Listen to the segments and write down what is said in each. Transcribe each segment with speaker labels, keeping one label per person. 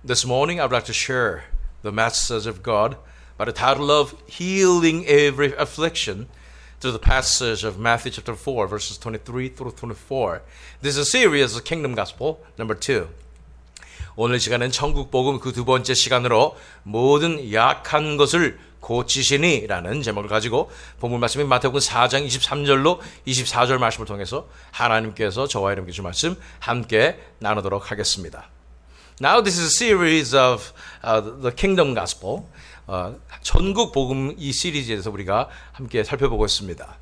Speaker 1: This morning, I would like to share the message of God by the title of Healing Every Affliction through the passage of Matthew chapter 4, verses 23 through 24. This is a series of Kingdom Gospel, number 2. 오늘 시간은 천국 복음 그 두 번째 시간으로 모든 약한 것을 고치시니 라는 제목을 가지고 본문 말씀인 마태복음 4장 23절로 24절 말씀을 통해서 하나님께서 저와 여러분께 주신 말씀 함께 나누도록 하겠습니다. Now this is a series of the Kingdom Gospel. 전국 복음 이 시리즈에서 우리가 함께 살펴보고 있습니다.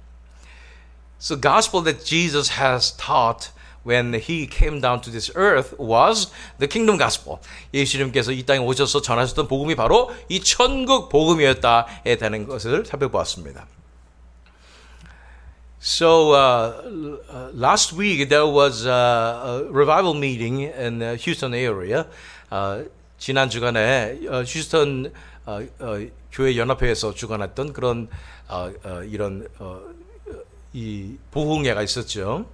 Speaker 1: So the gospel that Jesus has taught when he came down to this earth was the kingdom gospel. 예수님께서 이 땅에 오셔서 전하셨던 복음이 바로 이 천국 복음이었다에 대한 것을 살펴보았습니다. So last week there was a revival meeting in the Houston area. 지난 주간에 휴스턴 교회 연합회에서 주관했던 그런 이런 이 부흥회가 있었죠.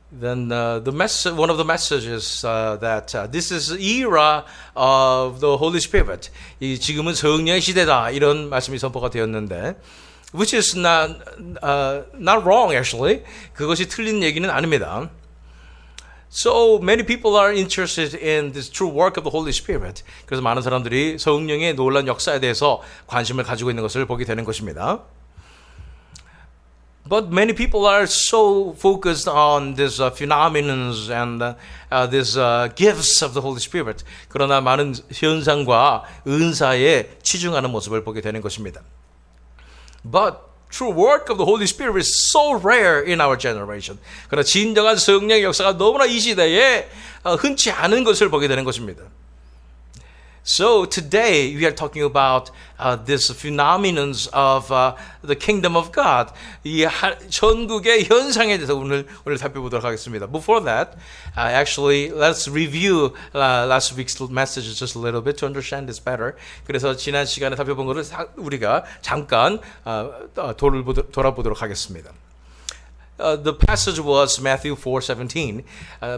Speaker 1: Then one of the messages that this is the era of the Holy Spirit. 지금은 성령의 시대다 이런 말씀이 선포가 되었는데, which is not wrong actually. 그것이 틀린 얘기는 아닙니다. So many people are interested in this true work of the Holy Spirit. 그래서 많은 사람들이 성령의 놀라운 역사에 대해서 관심을 가지고 있는 것을 보게 되는 것입니다. But many people are so focused on these phenomena and these gifts of the Holy Spirit. 그러나 많은 현상과 은사에 치중하는 모습을 보게 되는 것입니다. But true work of the Holy Spirit is so rare in our generation. 그러나 진정한 성령의 역사가 너무나 이 시대에 흔치 않은 것을 보게 되는 것입니다. So today we are talking about this phenomenon of the kingdom of God. 이 천국의 현상에 대해서 오늘 살펴보도록 하겠습니다. Before that, actually let's review last week's message just a little bit to understand this better. 그래서 지난 시간에 살펴본 것을 우리가 잠깐 돌아보도록 하겠습니다. The passage was Matthew 4:17.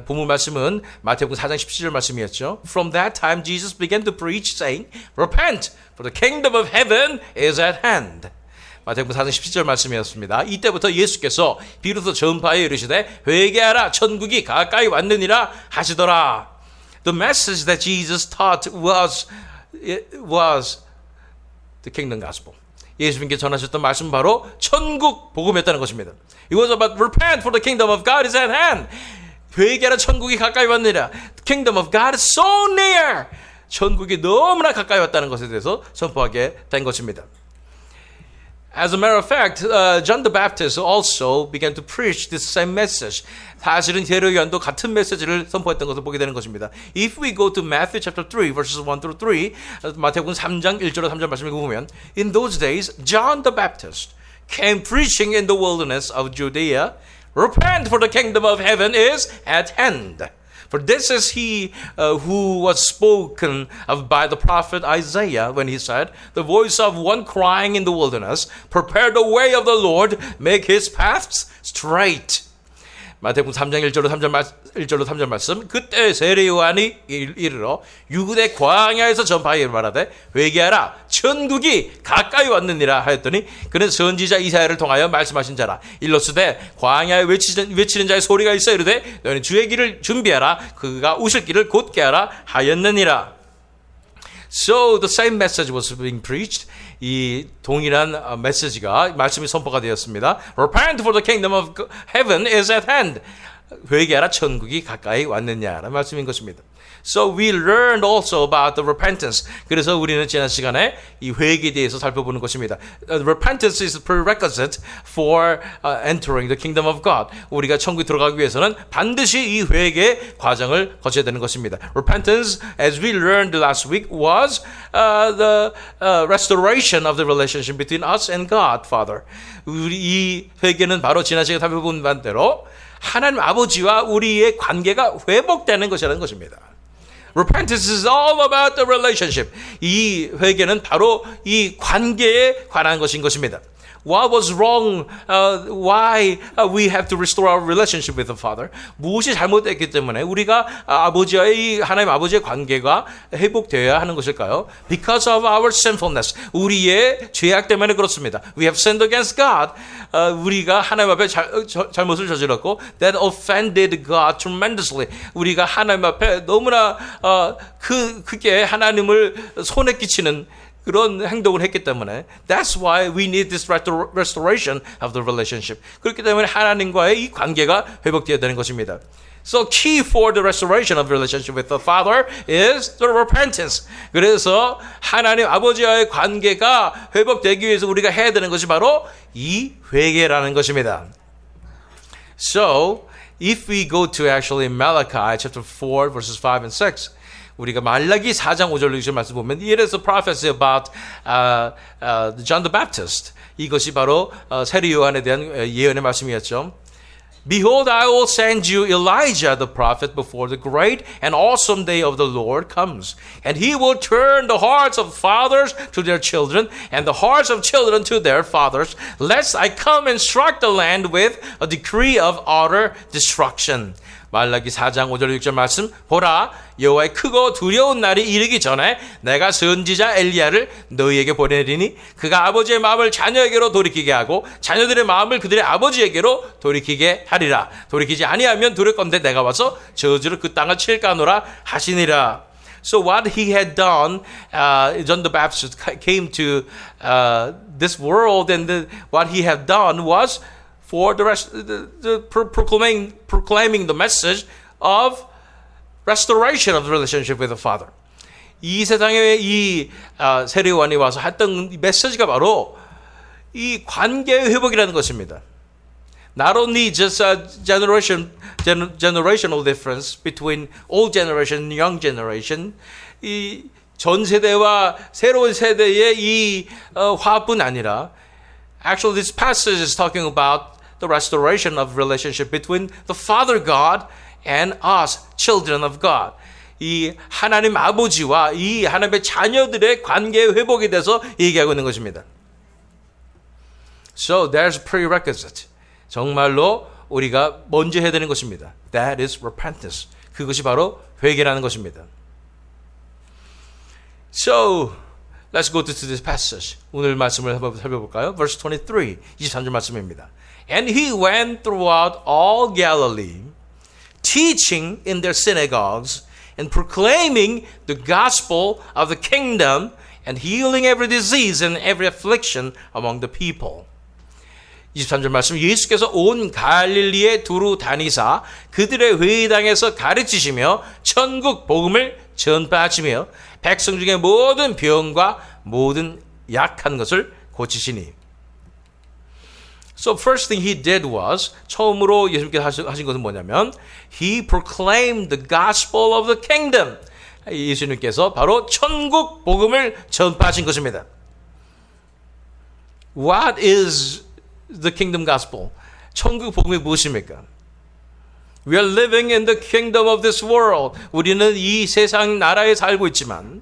Speaker 1: 본문 말씀은 마태복음 4장 17절 말씀이었죠. From that time Jesus began to preach saying, Repent, for the kingdom of heaven is at hand. 마태복음 4장 17절 말씀이었습니다. 이때부터 예수께서 비로소 전파에 이르시되 회개하라 천국이 가까이 왔느니라 하시더라. The message that Jesus taught was the kingdom gospel. 예수님께 전하셨던 말씀 바로 천국 복음이었다는 것입니다. It was about repent for the kingdom of God is at hand. 회개하라 천국이 가까이 왔느니라. The kingdom of God is so near. 천국이 너무나 가까이 왔다는 것에 대해서 선포하게 된 것입니다. As a matter of fact, John the Baptist also began to preach this same message. 사실은 데려요한도 같은 메시지를 선포했던 것을 보게 되는 것입니다. If we go to Matthew chapter 3 verses 1 through 3, 마태복음 3장 1절로 3절 말씀을 보면, in those days John the Baptist came preaching in the wilderness of Judea, repent for the kingdom of heaven is at hand. For this is he who was spoken of by the prophet Isaiah when he said, the voice of one crying in the wilderness, prepare the way of the Lord, make his paths straight. 마태복음 3장 1절로 3절 말씀. 그때 세례 요한이 이르러 유대 광야에서 전파하여 말하되 회개하라 천국이 가까이 왔느니라 하였더니 그는 선지자 이사야를 통하여 말씀하신 자라. 일러스되 광야에 외치는 자의 소리가 있어 이르되 너희는 주의 길을 준비하라 그가 오실 길을 곧게 하라 하였느니라. So the same message was being preached. 이 동일한 메시지가 말씀이 선포가 되었습니다. Repent for the kingdom of heaven is at hand. 회개하라 천국이 가까이 왔느냐라는 말씀인 것입니다. So we learned also about the repentance. 그래서 우리는 지난 시간에 이 회개에 대해서 살펴보는 것입니다. Repentance is a prerequisite for entering the kingdom of God. 우리가 천국에 들어가기 위해서는 반드시 이 회개 과정을 거쳐야 되는 것입니다. Repentance, as we learned last week, was the restoration of the relationship between us and God, Father. 우리 이 회개는 바로 지난 시간에 살펴본 반대로 하나님 아버지와 우리의 관계가 회복되는 것이라는 것입니다. Repentance is all about the relationship. 이 회개는 바로 이 관계에 관한 것인 것입니다. What was wrong? Why we have to restore our relationship with the Father? 무엇이 잘못됐기 때문에 우리가 아버지와의 하나님 아버지의 관계가 회복되어야 하는 것일까요? Because of our sinfulness. 우리의 죄악 때문에 그렇습니다. We have sinned against God. 우리가 하나님 앞에 잘못을 저질렀고 that offended God tremendously. 우리가 하나님 앞에 너무나 크게 하나님을 손에 끼치는 그런 행동을 했기 때문에 that's why we need this restoration of the relationship. 그렇기 때문에 하나님과의 이 관계가 회복되어야 되는 것입니다. So key for the restoration of relationship with the Father is the repentance. 그래서 하나님 아버지와의 관계가 회복되기 위해서 우리가 해야 되는 것이 바로 이 회개라는 것입니다. So if we go to actually Malachi chapter 4 verses 5 and 6 우리가 말라기 4장 5절 6절 말씀 보면 it is a prophecy about John the Baptist. 이것이 바로 세례 요한에 대한 예언의 말씀이었죠. Behold, I will send you Elijah the prophet before the great and awesome day of the Lord comes. And he will turn the hearts of fathers to their children and the hearts of children to their fathers, lest I come and strike the land with a decree of utter destruction. 말라기 4장 5절 6절 말씀 보라 여호와의 크고 두려운 날이 이르기 전에 내가 선지자 엘리야를 너희에게 보내리니 그가 아버지의 마음을 자녀에게로 돌이키게 하고 자녀들의 마음을 그들의 아버지에게로 돌이키게 하리라. 돌이키지 아니하면 두렵건대 내가 와서 저주로 그 땅을 칠까노라 하시니라. So what he had done, John the Baptist came to this world and what he had done was for the rest, proclaiming the message of restoration of the relationship with the Father. 이 세상에 이 세례요한이 와서 했던 메시지가 바로 이 관계의 회복이라는 것입니다. Not only just a generational difference between old generation and young generation, 이 전 세대와 새로운 세대의 이 화뿐 아니라, actually this passage is talking about the restoration of relationship between the Father God and us, children of God. 이 하나님 아버지와 이 하나님의 자녀들의 관계의 회복에 대해서 얘기하고 있는 것입니다. So there's a prerequisite. 정말로 우리가 먼저 해야 되는 것입니다. That is repentance. 그것이 바로 회개라는 것입니다. So let's go to this passage. 오늘 말씀을 한번 살펴볼까요? Verse 23, 23절 말씀입니다. And he went throughout all Galilee, teaching in their synagogues and proclaiming the gospel of the kingdom and healing every disease and every affliction among the people. 23절 말씀 예수께서 온 갈릴리에 두루 다니사 그들의 회당에서 가르치시며 천국 복음을 전파하시며 백성 중에 모든 병과 모든 약한 것을 고치시니. So first thing he did was 처음으로 예수님께서 하신 것은 뭐냐면 he proclaimed the gospel of the kingdom. 예수님께서 바로 천국 복음을 전파하신 것입니다. What is the kingdom gospel? 천국 복음이 무엇입니까? We are living in the kingdom of this world. 우리는 이 세상 나라에 살고 있지만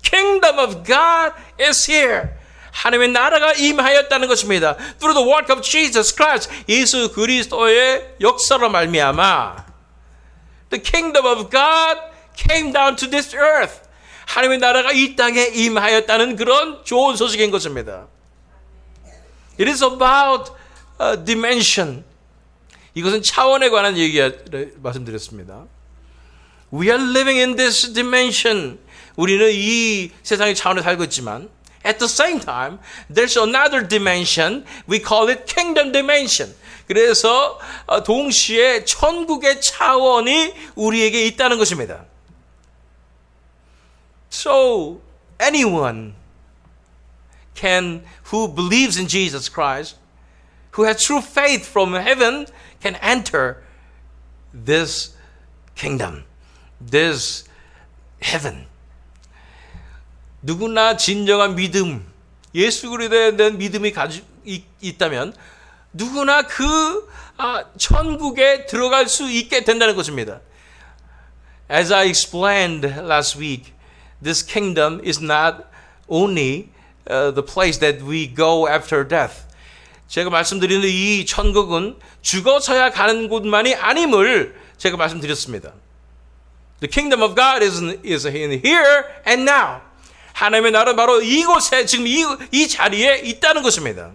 Speaker 1: kingdom of God is here. 하나님의 나라가 임하였다는 것입니다. Through the work of Jesus Christ, 예수 그리스도의 역사로 말미암아 the kingdom of God came down to this earth. 하나님의 나라가 이 땅에 임하였다는 그런 좋은 소식인 것입니다. It is about dimension. 이것은 차원에 관한 얘기를 말씀드렸습니다. We are living in this dimension. 우리는 이 세상의 차원에 살고 있지만 at the same time, there's another dimension. We call it kingdom dimension. 그래서 동시에 천국의 차원이 우리에게 있다는 것입니다. So anyone who believes in Jesus Christ, who has true faith from heaven, can enter this kingdom, this heaven. 누구나 진정한 믿음, 예수 그리스도에 대한 믿음이 있다면 누구나 그 천국에 들어갈 수 있게 된다는 것입니다. As I explained last week, this kingdom is not only the place that we go after death. 제가 말씀드리는 이 천국은 죽어서야 가는 곳만이 아님을 제가 말씀드렸습니다. The kingdom of God is in here and now. 하나님의 나라는 바로 이곳에 지금 이 자리에 있다는 것입니다.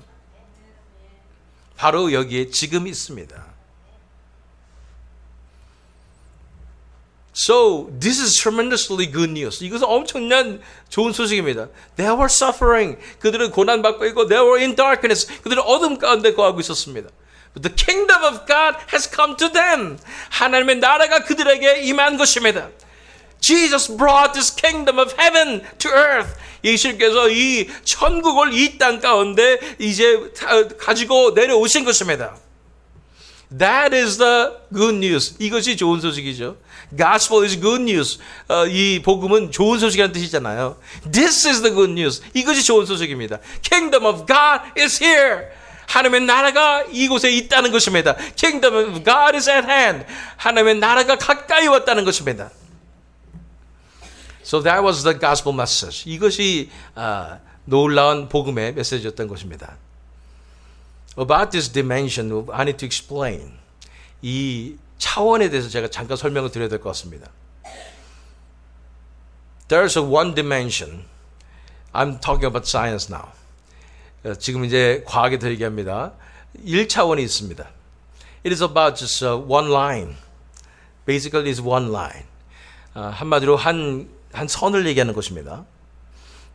Speaker 1: 바로 여기에 지금 있습니다. So this is tremendously good news. 이것은 엄청난 좋은 소식입니다. They were suffering. 그들은 고난받고 있고 they were in darkness. 그들은 어둠 가운데 거하고 있었습니다. But the kingdom of God has come to them. 하나님의 나라가 그들에게 임한 것입니다. Jesus brought this kingdom of heaven to earth. 예수님께서 이 천국을 이 땅 가운데 이제 가지고 내려오신 것입니다. That is the good news. 이것이 좋은 소식이죠. Gospel is good news. 이 복음은 좋은 소식이라는 뜻이잖아요. This is the good news. 이것이 좋은 소식입니다. Kingdom of God is here. 하나님의 나라가 이곳에 있다는 것입니다. Kingdom of God is at hand. 하나님의 나라가 가까이 왔다는 것입니다. So that was the gospel message. 이것이 놀라운 복음의 메시지였던 것입니다. About this dimension, I need to explain. 이 차원에 대해서 제가 잠깐 설명을 드려야 될 것 같습니다. There's a one dimension. I'm talking about science now. 지금 이제 과학에 더 얘기합니다. 1차원이 있습니다. It is about just one line. Basically, it's one line. 한마디로 한 선을 얘기하는 것입니다.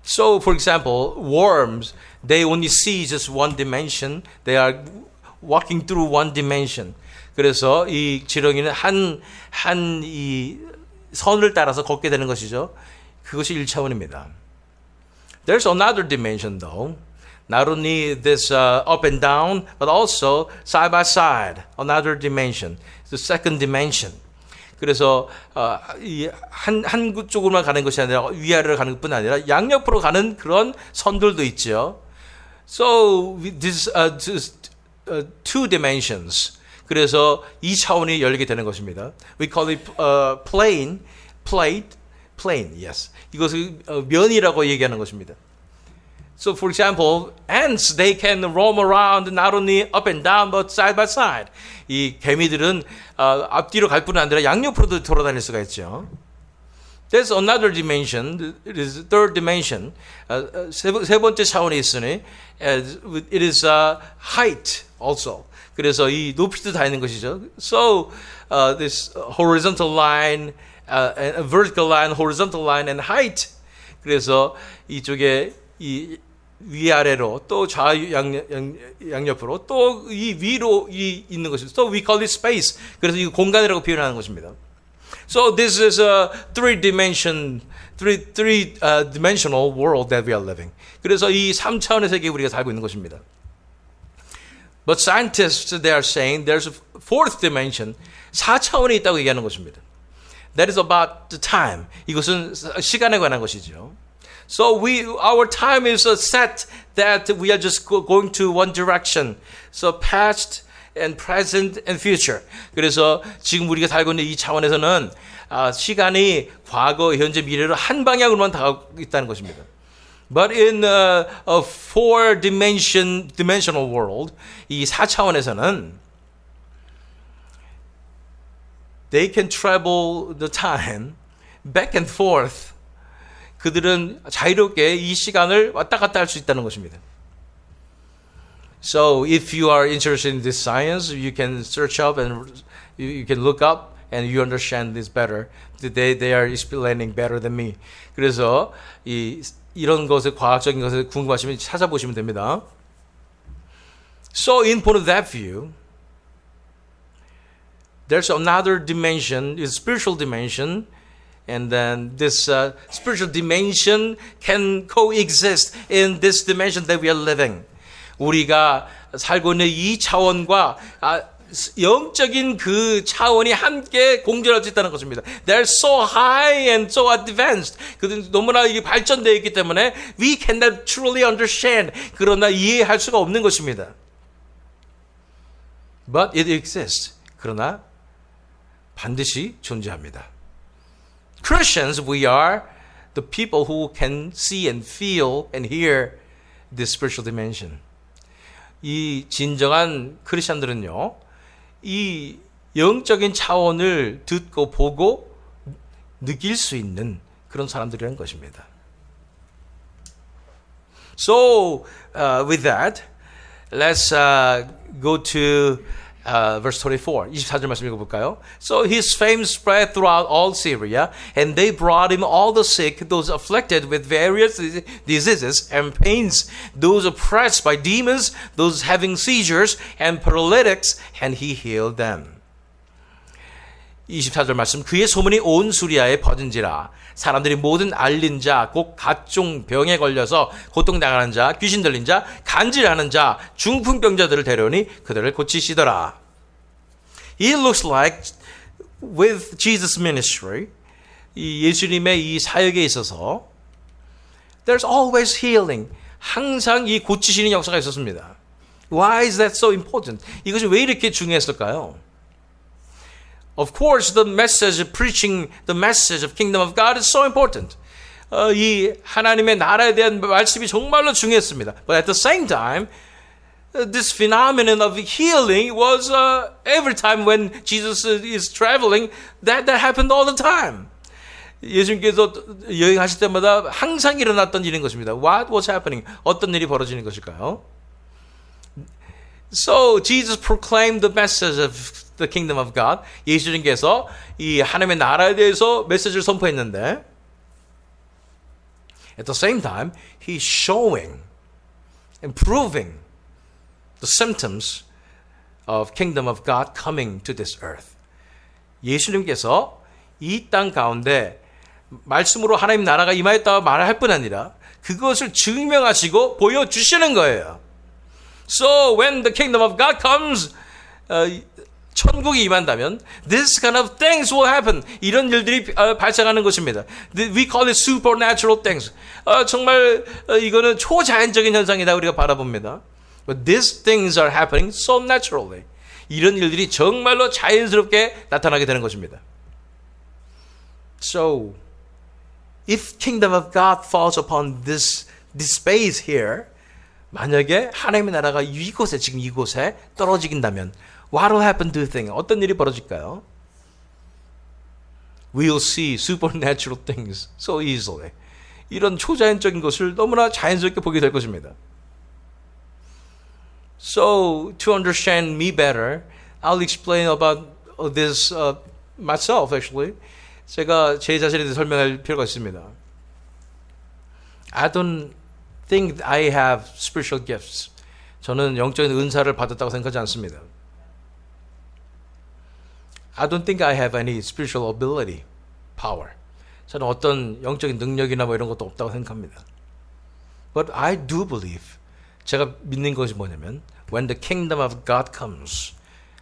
Speaker 1: So, for example, worms, they only see just one dimension. They are walking through one dimension. 그래서 이 지렁이는 이 선을 따라서 걷게 되는 것이죠. 그것이 1차원입니다. There's another dimension, though. Not only this up and down, but also side by side. Another dimension. The second dimension. 그래서 한 쪽으로만 가는 것이 아니라 위아래로 가는 것뿐 아니라 양옆으로 가는 그런 선들도 있죠. So this two dimensions. 그래서 이 차원이 열리게 되는 것입니다. We call it plane. Yes. 이것을 면이라고 얘기하는 것입니다. So, for example, ants, they can roam around not only up and down, but side by side. 이 개미들은 앞뒤로 갈 뿐 아니라 양옆으로도 돌아다닐 수가 있죠. There's another dimension. It is the third dimension. 세 번째 차원이 있으니 it is height also. 그래서 이 높이도 다 있는 것이죠. So, this horizontal line, a vertical line, horizontal line, and height. 그래서 이쪽에 이 위아래로 또 좌우 양옆으로 또 이 위로 있는 것입니다. So we call it space. 그래서 이 공간이라고 표현하는 것입니다. So this is a three-dimensional world that we are living. 그래서 이 3차원의 세계에 우리가 살고 있는 것입니다. But scientists, they are saying there's a fourth dimension. 4차원이 있다고 얘기하는 것입니다. That is about the time. 이것은 시간에 관한 것이죠. So our time is set that we are just going to one direction. So past and present and future. 그래서 지금 우리가 살고 있는 이 차원에서는 시간이 과거, 현재, 미래로 한 방향으로만 다가고 있다는 것입니다. But in a four-dimensional world, 이 4차원에서는 they can travel the time back and forth. 그들은 자유롭게 이 시간을 왔다 갔다 할 수 있다는 것입니다. So if you are interested in this science, you can search up and you can look up and you understand this better. They are explaining better than me. 그래서 이런 것에 과학적인 것에 궁금하시면 찾아보시면 됩니다. So in point of that view, there's another dimension, is spiritual dimension. And then this spiritual dimension can coexist in this dimension that we are living. 우리가 살고 있는 이 차원과 영적인 그 차원이 함께 공존할 수 있다는 것입니다. They're so high and so advanced. 그들은 너무나 이게 발전되어 있기 때문에 we cannot truly understand. 그러나 이해할 수가 없는 것입니다. But it exists. 그러나 반드시 존재합니다. Christians, we are the people who can see and feel and hear this spiritual dimension. 이 진정한 크리스천들은요, 이 영적인 차원을 듣고 보고 느낄 수 있는 그런 사람들이라는 것입니다. So, with that, let's go to verse 24. 24절 말씀 읽어볼까요? So his fame spread throughout all Syria, and they brought him all the sick, those afflicted with various diseases and pains, those oppressed by demons, those having seizures and paralytics, and he healed them. 24절 말씀, 그의 소문이 온 수리아에 퍼진지라. 사람들이 모든 앓린 자, 곧 각종 병에 걸려서 고통당하는 자, 귀신 들린 자, 간질하는 자, 중풍병자들을 데려오니 그들을 고치시더라. It looks like with Jesus' ministry, 이 예수님의 이 사역에 있어서 there's always healing. 항상 이 고치시는 역사가 있었습니다. Why is that so important? 이것이 왜 이렇게 중요했을까요? Of course, the message of preaching the message of kingdom of God is so important. 이 하나님의 나라에 대한 말씀이 정말로 중요했습니다. But at the same time, this phenomenon of healing was every time when Jesus is traveling, that happened all the time. 예수님께서 여행하실 때마다 항상 일어났던 일인 것입니다. What was happening? 어떤 일이 벌어지는 것일까요? So Jesus proclaimed the message of the kingdom of God. 예수님께서 이 하나님의 나라에 대해서 메시지를 선포했는데, at the same time, he's showing and proving the symptoms of kingdom of God coming to this earth. 예수님께서 이 땅 가운데 말씀으로 하나님 나라가 임하였다고 말할 뿐 아니라 그것을 증명하시고 보여주시는 거예요. So when the kingdom of God comes, 천국이 임한다면 this kind of things will happen. 이런 일들이 발생하는 것입니다. We call it supernatural things. 정말 이거는 초자연적인 현상이다 우리가 바라봅니다. But these things are happening so naturally. 이런 일들이 정말로 자연스럽게 나타나게 되는 것입니다. So, if kingdom of God falls upon this space here, 만약에 하나님의 나라가 이곳에 지금 이곳에 떨어지긴다면 what will happen to the thing? 어떤 일이 벌어질까요? We'll see supernatural things so easily. 이런 초자연적인 것을 너무나 자연스럽게 보게 될 것입니다. So, to understand me better, I'll explain about this myself actually. 제가 제 자신에 대해 설명할 필요가 있습니다. I don't think I have spiritual gifts. 저는 영적인 은사를 받았다고 생각하지 않습니다. I don't think I have any spiritual ability, power. 저는 어떤 영적인 능력이나 뭐 이런 것도 없다고 생각합니다. But I do believe, 제가 믿는 것이 뭐냐면 when the kingdom of God comes,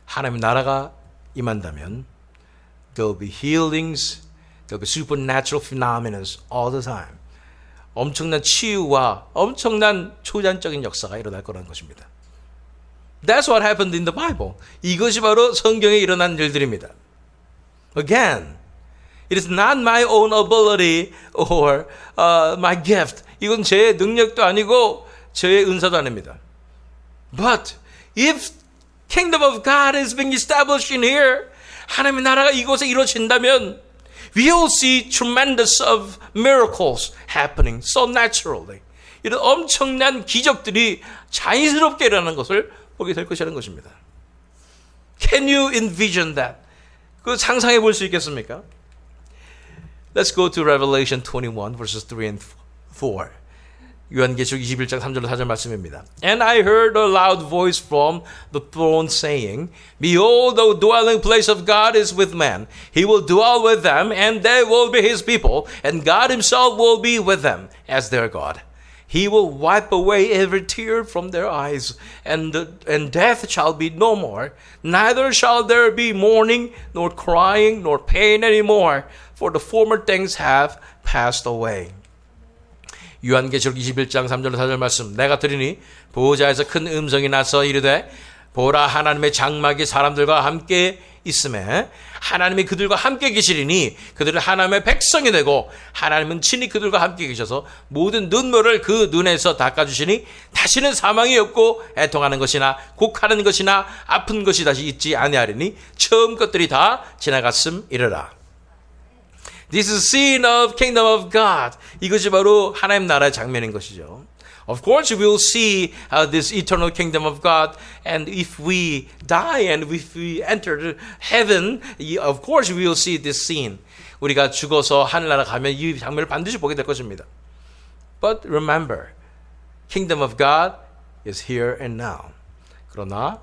Speaker 1: 하나님의 나라가 임한다면 there will be healings, there will be supernatural phenomena all the time. 엄청난 치유와 엄청난 초자연적인 역사가 일어날 거라는 것입니다. That's what happened in the Bible. 이것이 바로 성경에 일어난 일들입니다. Again, it is not my own ability or my gift. 이건 제 능력도 아니고 저의 은사도 아닙니다. But if kingdom of God is being established in here, 하나님의 나라가 이곳에 이루어진다면 we will see tremendous of miracles happening so naturally. 이런 엄청난 기적들이 자연스럽게 일어나는 것을 보게 될 것이라는 것입니다. Can you envision that? 그 상상해 볼 수 있겠습니까? Let's go to Revelation 21 verses 3 and 4. 요한계시록 21장 3절로 4절 말씀입니다. And I heard a loud voice from the throne saying, Behold, the dwelling place of God is with men. He will dwell with them, and they will be his people, and God himself will be with them as their God. He will wipe away every tear from their eyes, and death shall be no more. Neither shall there be mourning, nor crying, nor pain anymore, for the former things have passed away. 요한계시록 21장 3절 4절 말씀. 내가 들으니 보호자에서 큰 음성이 나서 이르되 보라 하나님의 장막이 사람들과 함께 있음에 하나님이 그들과 함께 계시리니 그들은 하나님의 백성이 되고 하나님은 친히 그들과 함께 계셔서 모든 눈물을 그 눈에서 닦아주시니 다시는 사망이 없고 애통하는 것이나 곡하는 것이나 아픈 것이 다시 있지 아니하리니 처음 것들이 다 지나갔음이러라. This is scene of kingdom of God. 이것이 바로 하나님 나라의 장면인 것이죠. Of course, we will see this eternal kingdom of God, and if we die and if we enter heaven, of course, we will see this scene. 우리가 죽어서 하늘나라 가면 이 장면을 반드시 보게 될 것입니다. But remember, kingdom of God is here and now. 그러나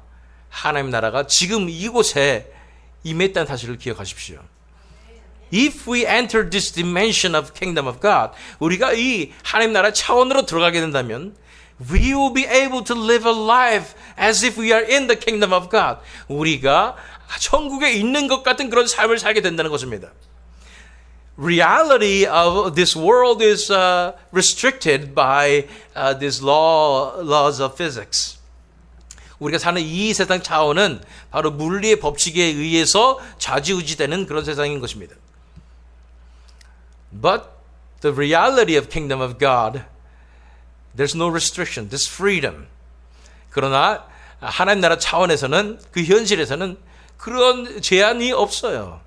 Speaker 1: 하나님 나라가 지금 이곳에 임했다는 사실을 기억하십시오. If we enter this dimension of kingdom of God, 우리가 이 하나님 나라 차원으로 들어가게 된다면 we will be able to live a life as if we are in the kingdom of God. 우리가 천국에 있는 것 같은 그런 삶을 살게 된다는 것입니다. Reality of this world is restricted by these laws of physics. 우리가 사는 이 세상 차원은 바로 물리의 법칙에 의해서 좌지우지되는 그런 세상인 것입니다. But the reality of kingdom of God, there's no restriction, there's freedom. 그러나 하나님 나라 차원에서는 그 현실에서는 그런 제한이 없어요.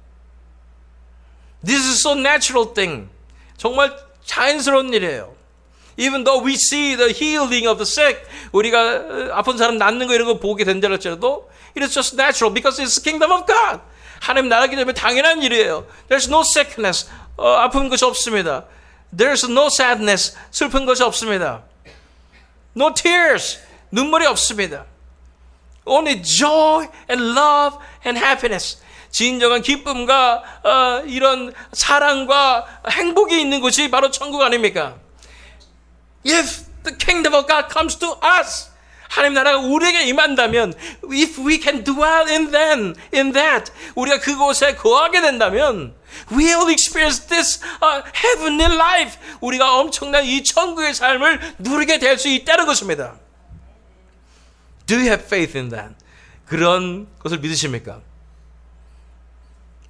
Speaker 1: This is so natural thing. 정말 자연스러운 일이에요. Even though we see the healing of the sick, 우리가 아픈 사람 낫는 거 이런 거 보게 된다 할지라도 it is just natural because it's the kingdom of God. 하나님 나라기 때문에 당연한 일이에요. There's no sickness. 아픈 것이 없습니다. There's no sadness. 슬픈 것이 없습니다. No tears. 눈물이 없습니다. Only joy and love and happiness. 진정한 기쁨과 이런 사랑과 행복이 있는 곳이 바로 천국 아닙니까? If the kingdom of God comes to us, 하나님 나라가 우리에게 임한다면, if we can dwell in that, 우리가 그곳에 거하게 된다면, we'll experience this heavenly life. 우리가 엄청난 이 천국의 삶을 누리게 될 수 있다는 것입니다. Do you have faith in that? 그런 것을 믿으십니까?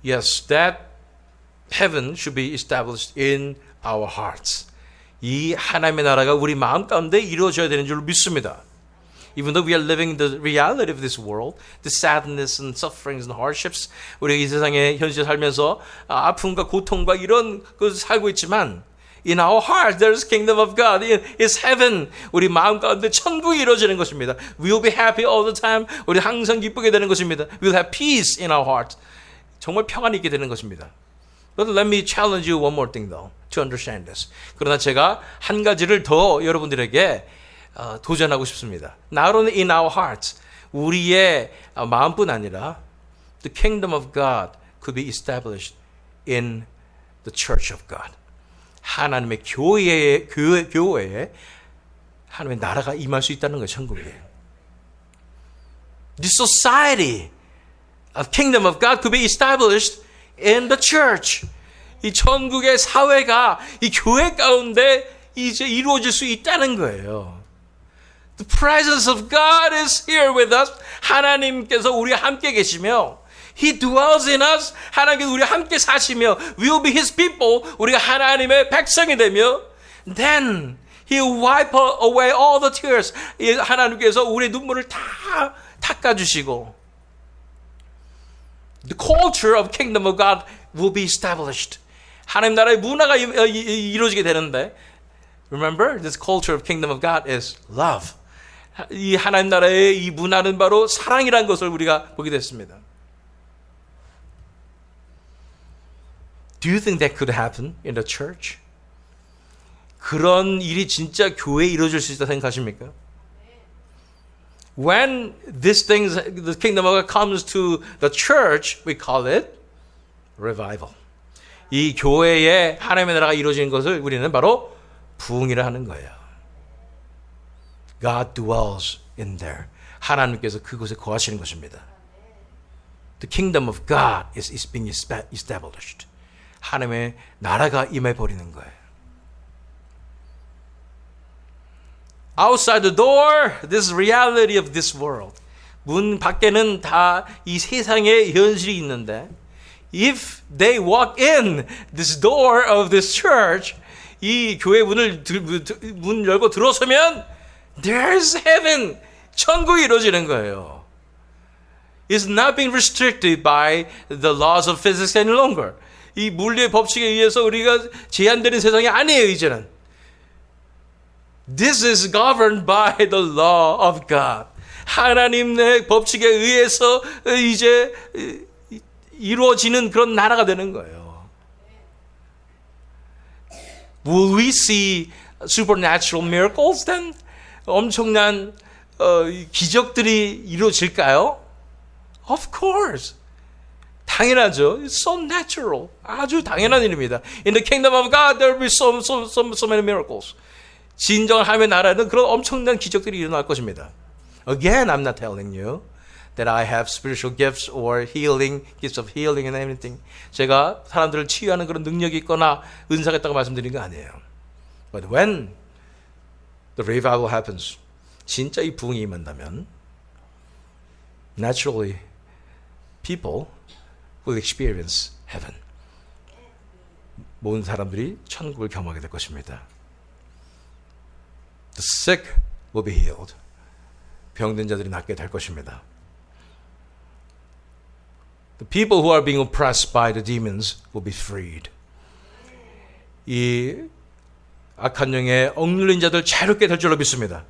Speaker 1: Yes, that heaven should be established in our hearts. 이 하나님의 나라가 우리 마음 가운데 이루어져야 되는 줄 믿습니다. Even though we are living the reality of this world, the sadness and sufferings and hardships, 우리가 이 세상의 현실 살면서 아픔과 고통과 이런 것을 살고 있지만, in our heart there's kingdom of God, it's heaven. 우리 마음 가운데 천국이 이루어지는 것입니다. We'll be happy all the time. 우리 항상 기쁘게 되는 것입니다. We'll have peace in our heart. 정말 평안이 있게 되는 것입니다. But let me challenge you one more thing though, to understand this. 그러나 제가 한 가지를 더 여러분들에게 도전하고 싶습니다. Not only in our hearts, 우리의 마음뿐 아니라 the kingdom of God could be established in the church of God. 하나님의 교회에 하나님의 나라가 임할 수 있다는 거예요. 천국에. The society of kingdom of God could be established in the church. 이 천국의 사회가 이 교회 가운데 이제 이루어질 수 있다는 거예요. The presence of God is here with us. 하나님께서 우리와 함께 계시며 He dwells in us. 하나님께서 우리와 함께 사시며 We will be His people. 우리가 하나님의 백성이 되며 Then He will wipe away all the tears. 하나님께서 우리의 눈물을 다 닦아주시고 The culture of kingdom of God will be established. 하나님 나라의 문화가 이루어지게 되는데 Remember, this culture of kingdom of God is love. 이 하나님 나라의 이 문화는 바로 사랑이라는 것을 우리가 보게 됐습니다. Do you think that could happen in the church? 그런 일이 진짜 교회에 이루어질 수 있다고 생각하십니까? When these things, the kingdom of God comes to the church, we call it revival. 이 교회에 하나님의 나라가 이루어지는 것을 우리는 바로 부흥이라 하는 거예요. God dwells in there. 하나님께서 그곳에 거하시는 것입니다. The kingdom of God is being established. 하나님의 나라가 임해 버리는 거예요. Outside the door, this reality of this world. 문 밖에는 다 이 세상의 현실이 있는데 if they walk in this door of this church, 이 교회 문 열고 들어서면 there's heaven, 천국이 이루어지는 거예요. It's not being restricted by the laws of physics any longer. 이 물리의 법칙에 의해서 우리가 제한되는 세상이 아니에요, 이제는. This is governed by the law of God. 하나님의 법칙에 의해서 이제 이루어지는 그런 나라가 되는 거예요. Will we see supernatural miracles then? 엄청난 기적들이 이루어질까요? Of course. 당연하죠. It's so natural. 아주 당연한 일입니다. In the kingdom of God, there will be so many miracles. 진정한 하나님의 나라에는 그런 엄청난 기적들이 일어날 것입니다. Again, I'm not telling you that I have spiritual gifts or healing, gifts of healing and everything. 제가 사람들을 치유하는 그런 능력이 있거나 은사가 있다고 말씀드린 거 아니에요. But when the revival happens, 진짜 이 부흥이 임한다면 naturally people will experience heaven. 모든 사람들이 천국을 경험하게 될 것입니다. The sick will be healed. 병든 자들이 낫게 될 것입니다. The people who are being oppressed by the demons will be freed. 이 악한 영에 억눌린 자들 자유롭게 될 줄로 믿습니다.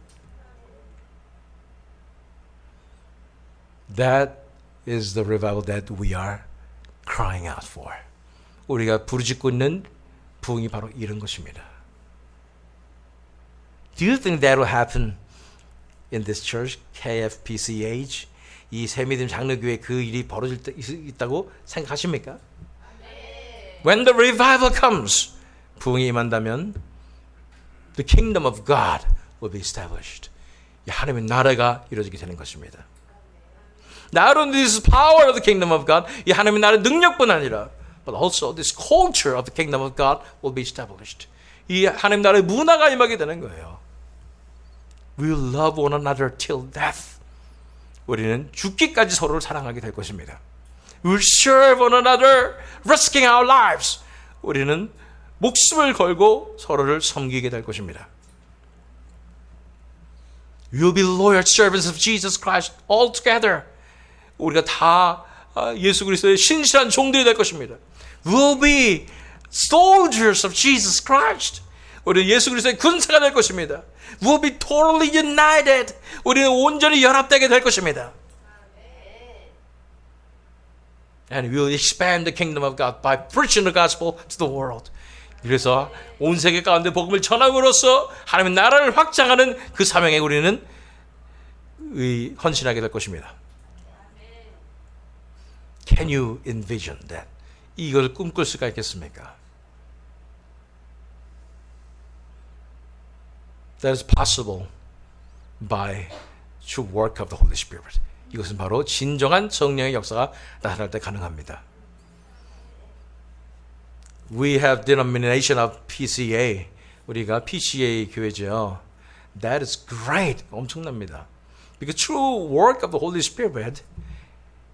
Speaker 1: That is the revival that we are crying out for. 우리가 부르짖고 있는 부흥이 바로 이런 것입니다. Do you think that will happen in this church, KFPCH? 이 새미dim 장로교회 그 일이 벌어질 때 있다고 생각하십니까? When the revival comes, 부흥이 임한다면 the kingdom of God will be established. 하나님의 나라가 이루어지게 되는 것입니다. Not only this power of the kingdom of God, 이 하나님의 나라의 능력뿐 아니라 but also this culture of the kingdom of God will be established. 이 하나님 나라의 문화가 임하게 되는 거예요. We will love one another till death. 우리는 죽기까지 서로를 사랑하게 될 것입니다. We will serve one another, risking our lives. 우리는 목숨을 걸고 서로를 섬기게 될 것입니다. We will be loyal servants of Jesus Christ all together. 우리가 다 예수 그리스도의 신실한 종들이 될 것입니다. We will be soldiers of Jesus Christ. 우리는 예수 그리스도의 군사가 될 것입니다. We will be totally united. 우리는 온전히 연합되게 될 것입니다. And we will expand the kingdom of God by preaching the gospel to the world. 그래서 온 세계 가운데 복음을 전함으로써 하나님의 나라를 확장하는 그 사명에 우리는 헌신하게 될 것입니다. Can you envision that? 이걸 꿈꿀 수가 있겠습니까? That is possible by true work of the Holy Spirit. 이것은 바로 진정한 성령의 역사가 나타날 때 가능합니다. We have denomination of PCA. 우리가 PCA 교회죠. That is great. 엄청납니다. Because true work of the Holy Spirit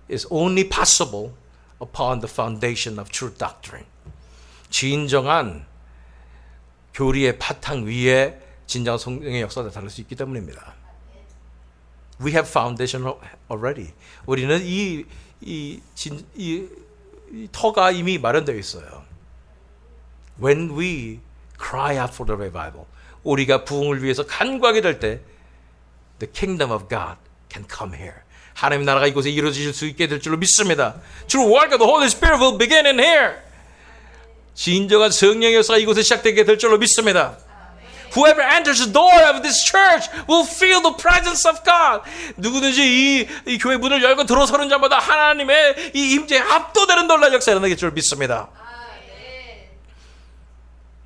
Speaker 1: is only possible upon the foundation of true doctrine. 진정한 교리의 바탕 위에 진정한 성령의 역사가 나타날 수 있기 때문입니다. We have foundation already. 우리는 이 터가 이미 마련되어 있어요. When we cry out for the revival, 우리가 부흥을 위해서 간구하게 될 때, the kingdom of God can come here. 하나님의 나라가 이곳에 이루어질 수 있게 될 줄로 믿습니다. True work of the Holy Spirit will begin in here. 진정한 성령의 역사가 이곳에 시작되게 될 줄로 믿습니다. Whoever enters the door of this church will feel the presence of God. 누구든지 이 교회 문을 열고 들어서는 자마다 하나님의 이 임재에 압도되는 놀라운 역사가 일어나게 될 줄 믿습니다.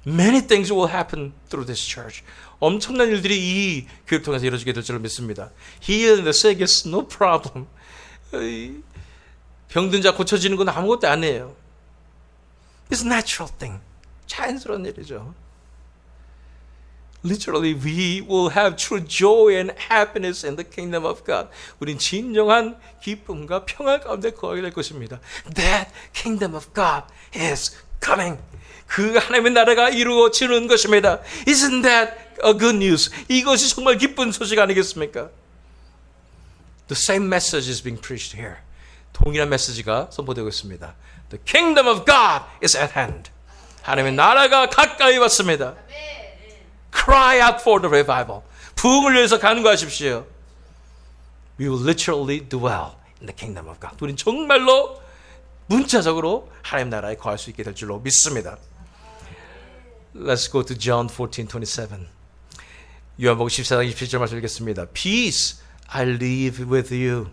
Speaker 1: Many things will happen through this church. 엄청난 일들이 이 교회를 통해서 이루어지게 될 줄 믿습니다. Healing the sick is no problem. 병든 자 고쳐지는 건 아무것도 아니에요. It's a natural thing. 자연스러운 일이죠. Literally, we will have true joy and happiness in the kingdom of God. 우린 진정한 기쁨과 평화 가운데 거하게 될 것입니다. That kingdom of God is coming. 그 하나님의 나라가 이루어지는 것입니다. Isn't that a good news? 이것이 정말 기쁜 소식 아니겠습니까? The same message is being preached here. 동일한 메시지가 선포되고 있습니다. The kingdom of God is at hand. 하나님의 나라가 가까이 왔습니다. Cry out for the revival. 부흥을 위해서 간구하십시오. We will literally dwell in the kingdom of God. 우리는 정말로 문자적으로 하나님 나라에 거할 수 있게 될 줄로 믿습니다. Let's go to John 14:27. 요한복음 14장 27절 말씀 읽겠습니다. Peace I leave with you.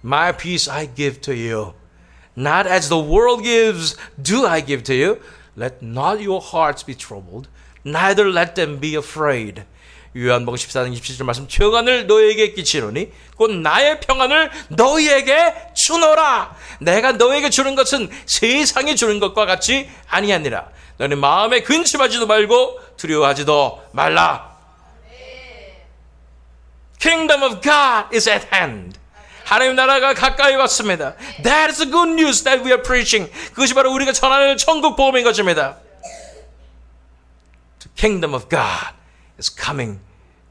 Speaker 1: My peace I give to you. Not as the world gives, do I give to you. Let not your hearts be troubled, neither let them be afraid. 요한복음 14장 27절 말씀, 평안을 너희에게 끼치노니 곧 나의 평안을 너희에게 주노라. 내가 너희에게 주는 것은 세상이 주는 것과 같이 아니하니라. 너는 마음에 근심하지도 말고 두려워하지도 말라. Kingdom of God is at hand. 하나님 나라가 가까이 왔습니다. That is the good news that we are preaching. 그것이 바로 우리가 전하는 천국 복음인 것입니다. The kingdom of God is coming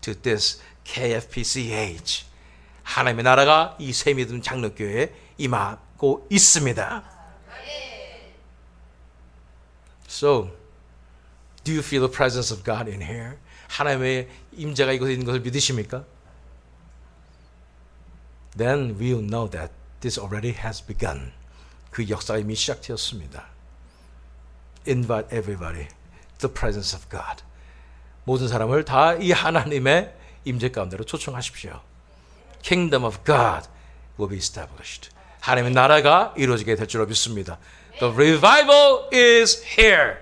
Speaker 1: to this KFPCH. 하나님의 나라가 이 새미든 장로교회에 임하고 있습니다. So, do you feel the presence of God in here? 하나님의 임재가 이곳에 있는 것을 믿으십니까? Then we'll know that this already has begun. 그 역사가 이미 시작되었습니다. Invite everybody to the presence of God. 모든 사람을 다 이 하나님의 임재 가운데로 초청하십시오. Kingdom of God will be established. 하나님의 나라가 이루어지게 될 줄로 믿습니다. The revival is here.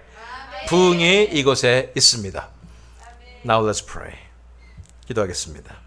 Speaker 1: 부흥이 이곳에 있습니다. Now let's pray. 기도하겠습니다.